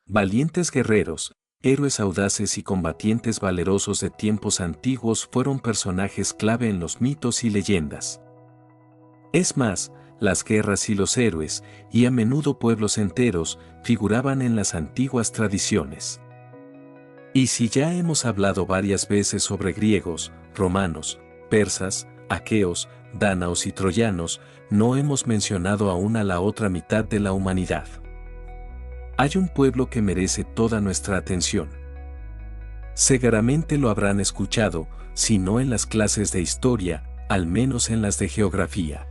Valientes guerreros, héroes audaces y combatientes valerosos de tiempos antiguos fueron personajes clave en los mitos y leyendas. Es más, las guerras y los héroes, y a menudo pueblos enteros, figuraban en las antiguas tradiciones. Y si ya hemos hablado varias veces sobre griegos, romanos, persas, aqueos, dánaos y troyanos, no hemos mencionado aún a la otra mitad de la humanidad. Hay un pueblo que merece toda nuestra atención. Seguramente lo habrán escuchado, si no en las clases de historia, al menos en las de geografía.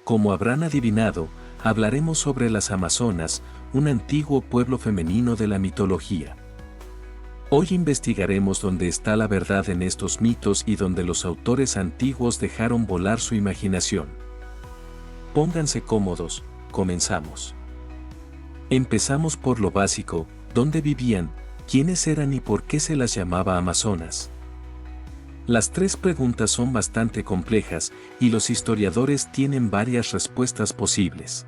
Como habrán adivinado, hablaremos sobre las Amazonas, un antiguo pueblo femenino de la mitología. Hoy investigaremos dónde está la verdad en estos mitos y dónde los autores antiguos dejaron volar su imaginación. Pónganse cómodos, comenzamos. Empezamos por lo básico, ¿dónde vivían, quiénes eran y por qué se las llamaba Amazonas? Las tres preguntas son bastante complejas y los historiadores tienen varias respuestas posibles.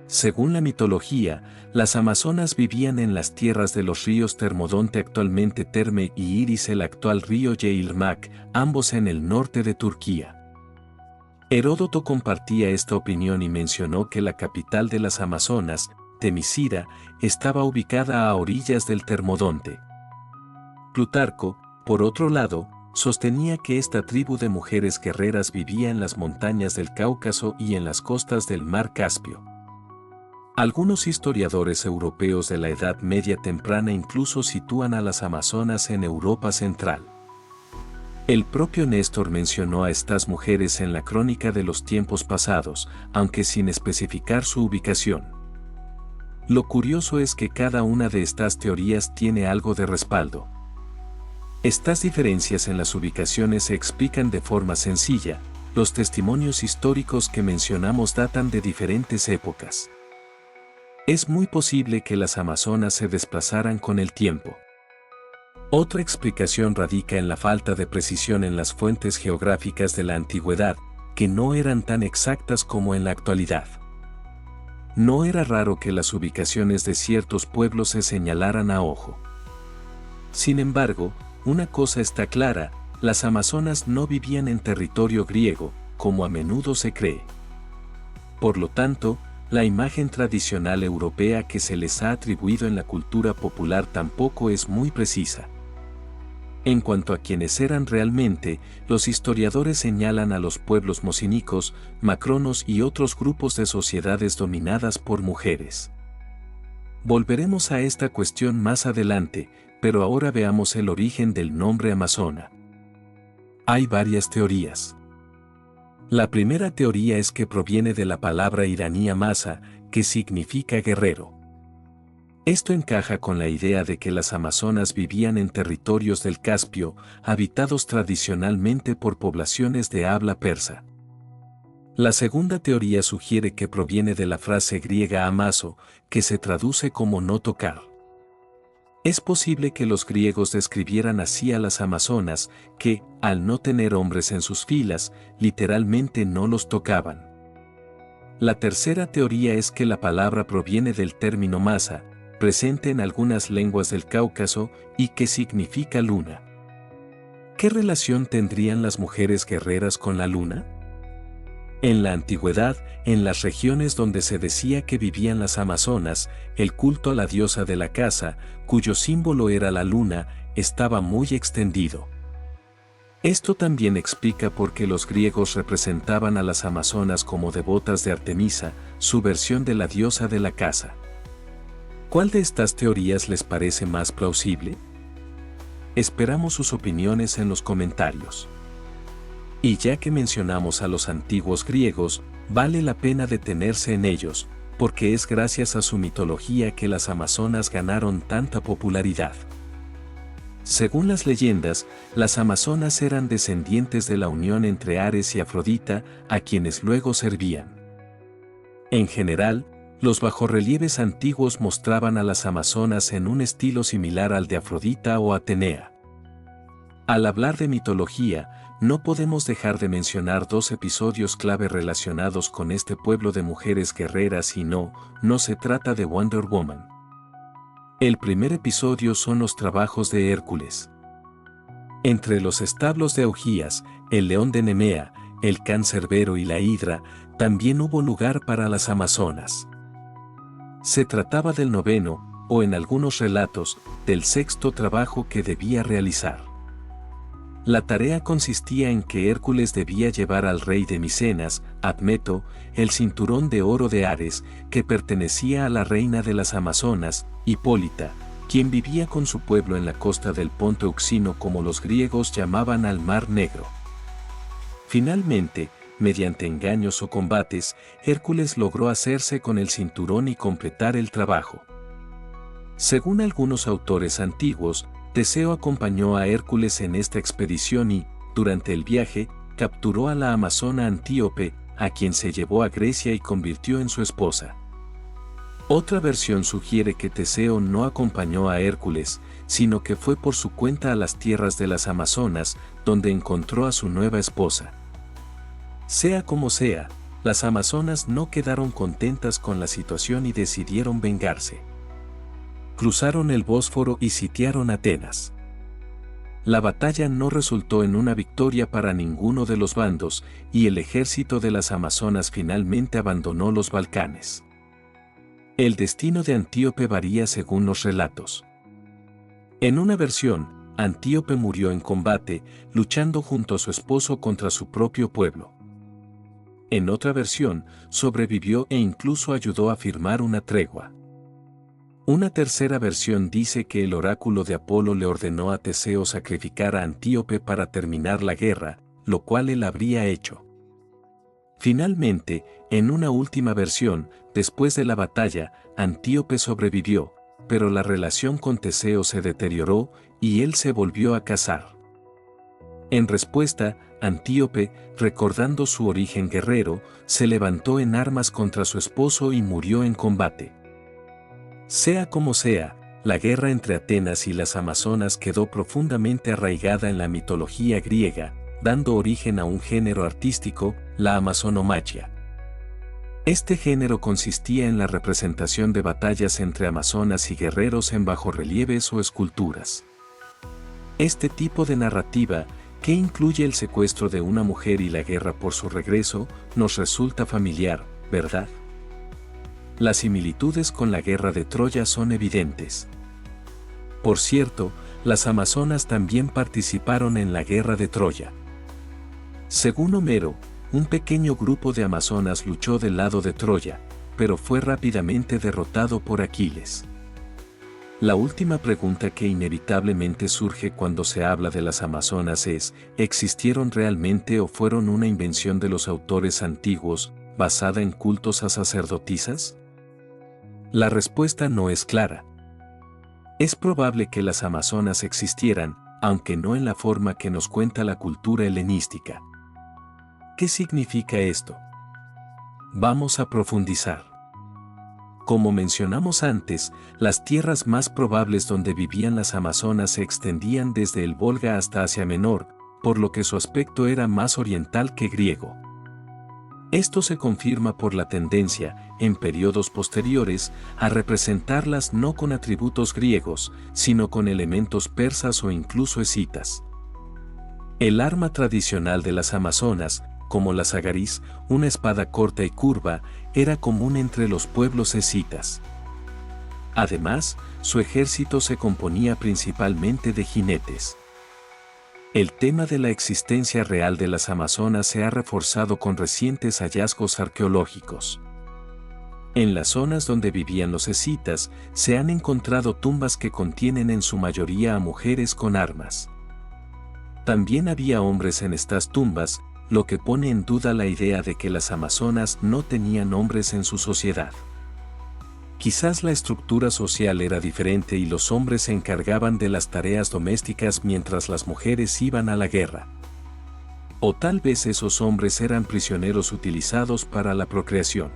Según la mitología, las Amazonas vivían en las tierras de los ríos Termodonte, actualmente Terme, y Iris, el actual río Yeğirmak, ambos en el norte de Turquía. Heródoto compartía esta opinión y mencionó que la capital de las Amazonas, Temiscira, estaba ubicada a orillas del Termodonte. Plutarco, por otro lado, sostenía que esta tribu de mujeres guerreras vivía en las montañas del Cáucaso y en las costas del mar Caspio. Algunos historiadores europeos de la Edad Media temprana incluso sitúan a las Amazonas en Europa Central. El propio Néstor mencionó a estas mujeres en la Crónica de los tiempos pasados, aunque sin especificar su ubicación. Lo curioso es que cada una de estas teorías tiene algo de respaldo. Estas diferencias en las ubicaciones se explican de forma sencilla. Los testimonios históricos que mencionamos datan de diferentes épocas. Es muy posible que las Amazonas se desplazaran con el tiempo. Otra explicación radica en la falta de precisión en las fuentes geográficas de la antigüedad, que no eran tan exactas como en la actualidad. No era raro que las ubicaciones de ciertos pueblos se señalaran a ojo. Sin embargo, una cosa está clara, las Amazonas no vivían en territorio griego, como a menudo se cree. Por lo tanto, la imagen tradicional europea que se les ha atribuido en la cultura popular tampoco es muy precisa. En cuanto a quienes eran realmente, los historiadores señalan a los pueblos mocínicos, macronos y otros grupos de sociedades dominadas por mujeres. Volveremos a esta cuestión más adelante, pero ahora veamos el origen del nombre Amazona. Hay varias teorías. La primera teoría es que proviene de la palabra iraní amasa, que significa guerrero. Esto encaja con la idea de que las Amazonas vivían en territorios del Caspio, habitados tradicionalmente por poblaciones de habla persa. La segunda teoría sugiere que proviene de la frase griega amaso, que se traduce como no tocar. Es posible que los griegos describieran así a las Amazonas, que, al no tener hombres en sus filas, literalmente no los tocaban. La tercera teoría es que la palabra proviene del término masa, presente en algunas lenguas del Cáucaso, y que significa luna. ¿Qué relación tendrían las mujeres guerreras con la luna? En la antigüedad, en las regiones donde se decía que vivían las Amazonas, el culto a la diosa de la caza, cuyo símbolo era la luna, estaba muy extendido. Esto también explica por qué los griegos representaban a las Amazonas como devotas de Artemisa, su versión de la diosa de la caza. ¿Cuál de estas teorías les parece más plausible? Esperamos sus opiniones en los comentarios. Y ya que mencionamos a los antiguos griegos, vale la pena detenerse en ellos, porque es gracias a su mitología que las Amazonas ganaron tanta popularidad. Según las leyendas, las Amazonas eran descendientes de la unión entre Ares y Afrodita, a quienes luego servían. En general, los bajorrelieves antiguos mostraban a las Amazonas en un estilo similar al de Afrodita o Atenea. Al hablar de mitología, no podemos dejar de mencionar dos episodios clave relacionados con este pueblo de mujeres guerreras y no se trata de Wonder Woman. El primer episodio son los trabajos de Hércules. Entre los establos de Augías, el león de Nemea, el cancerbero y la hidra, también hubo lugar para las amazonas. Se trataba del noveno, o en algunos relatos, del sexto trabajo que debía realizar. La tarea consistía en que Hércules debía llevar al rey de Micenas, Admeto, el cinturón de oro de Ares, que pertenecía a la reina de las Amazonas, Hipólita, quien vivía con su pueblo en la costa del Ponto Euxino, como los griegos llamaban al Mar Negro. Finalmente, mediante engaños o combates, Hércules logró hacerse con el cinturón y completar el trabajo. Según algunos autores antiguos, Teseo acompañó a Hércules en esta expedición y, durante el viaje, capturó a la amazona Antíope, a quien se llevó a Grecia y convirtió en su esposa. Otra versión sugiere que Teseo no acompañó a Hércules, sino que fue por su cuenta a las tierras de las Amazonas, donde encontró a su nueva esposa. Sea como sea, las amazonas no quedaron contentas con la situación y decidieron vengarse. Cruzaron el Bósforo y sitiaron Atenas. La batalla no resultó en una victoria para ninguno de los bandos, y el ejército de las amazonas finalmente abandonó los Balcanes. El destino de Antíope varía según los relatos. En una versión, Antíope murió en combate, luchando junto a su esposo contra su propio pueblo. En otra versión, sobrevivió e incluso ayudó a firmar una tregua. Una tercera versión dice que el oráculo de Apolo le ordenó a Teseo sacrificar a Antíope para terminar la guerra, lo cual él habría hecho. Finalmente, en una última versión, después de la batalla, Antíope sobrevivió, pero la relación con Teseo se deterioró y él se volvió a casar. En respuesta, Antíope, recordando su origen guerrero, se levantó en armas contra su esposo y murió en combate. Sea como sea, la guerra entre Atenas y las Amazonas quedó profundamente arraigada en la mitología griega, dando origen a un género artístico, la amazonomaquia. Este género consistía en la representación de batallas entre amazonas y guerreros en bajorrelieves o esculturas. Este tipo de narrativa, que incluye el secuestro de una mujer y la guerra por su regreso, nos resulta familiar, ¿verdad? Las similitudes con la guerra de Troya son evidentes. Por cierto, las amazonas también participaron en la guerra de Troya. Según Homero, un pequeño grupo de amazonas luchó del lado de Troya, pero fue rápidamente derrotado por Aquiles. La última pregunta que inevitablemente surge cuando se habla de las amazonas es, ¿existieron realmente o fueron una invención de los autores antiguos, basada en cultos a sacerdotisas? La respuesta no es clara. Es probable que las amazonas existieran, aunque no en la forma que nos cuenta la cultura helenística. ¿Qué significa esto? Vamos a profundizar. Como mencionamos antes, las tierras más probables donde vivían las amazonas se extendían desde el Volga hasta Asia Menor, por lo que su aspecto era más oriental que griego. Esto se confirma por la tendencia, en periodos posteriores, a representarlas no con atributos griegos, sino con elementos persas o incluso escitas. El arma tradicional de las amazonas, como la sagaris, una espada corta y curva, era común entre los pueblos escitas. Además, su ejército se componía principalmente de jinetes. El tema de la existencia real de las amazonas se ha reforzado con recientes hallazgos arqueológicos. En las zonas donde vivían los escitas, se han encontrado tumbas que contienen en su mayoría a mujeres con armas. También había hombres en estas tumbas, lo que pone en duda la idea de que las amazonas no tenían hombres en su sociedad. Quizás la estructura social era diferente y los hombres se encargaban de las tareas domésticas mientras las mujeres iban a la guerra. O tal vez esos hombres eran prisioneros utilizados para la procreación.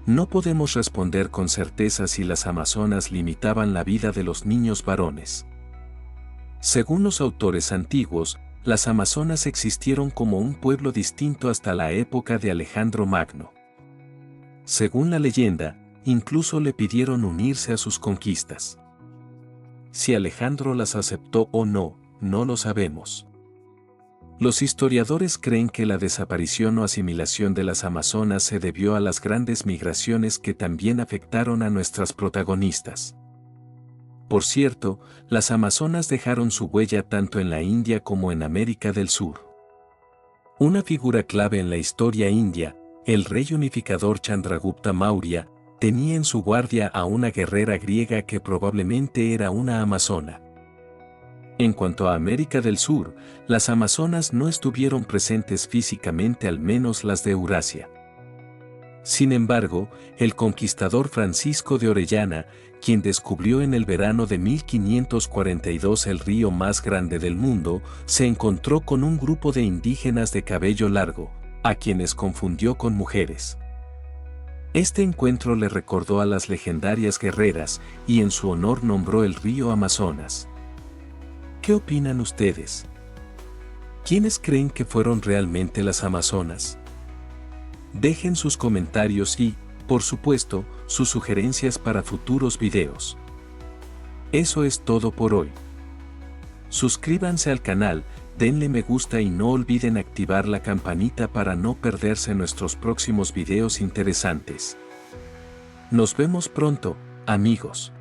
No podemos responder con certeza si las amazonas limitaban la vida de los niños varones. Según los autores antiguos, las amazonas existieron como un pueblo distinto hasta la época de Alejandro Magno. Según la leyenda, incluso le pidieron unirse a sus conquistas. Si Alejandro las aceptó o no, no lo sabemos. Los historiadores creen que la desaparición o asimilación de las amazonas se debió a las grandes migraciones que también afectaron a nuestras protagonistas. Por cierto, las amazonas dejaron su huella tanto en la India como en América del Sur. Una figura clave en la historia india, el rey unificador Chandragupta Maurya, tenía en su guardia a una guerrera griega que probablemente era una amazona. En cuanto a América del Sur, las amazonas no estuvieron presentes físicamente, al menos las de Eurasia. Sin embargo, el conquistador Francisco de Orellana, quien descubrió en el verano de 1542 el río más grande del mundo, se encontró con un grupo de indígenas de cabello largo, a quienes confundió con mujeres. Este encuentro le recordó a las legendarias guerreras y en su honor nombró el río Amazonas. ¿Qué opinan ustedes? ¿Quiénes creen que fueron realmente las amazonas? Dejen sus comentarios y, por supuesto, sus sugerencias para futuros videos. Eso es todo por hoy. Suscríbanse al canal, denle me gusta y no olviden activar la campanita para no perderse nuestros próximos videos interesantes. Nos vemos pronto, amigos.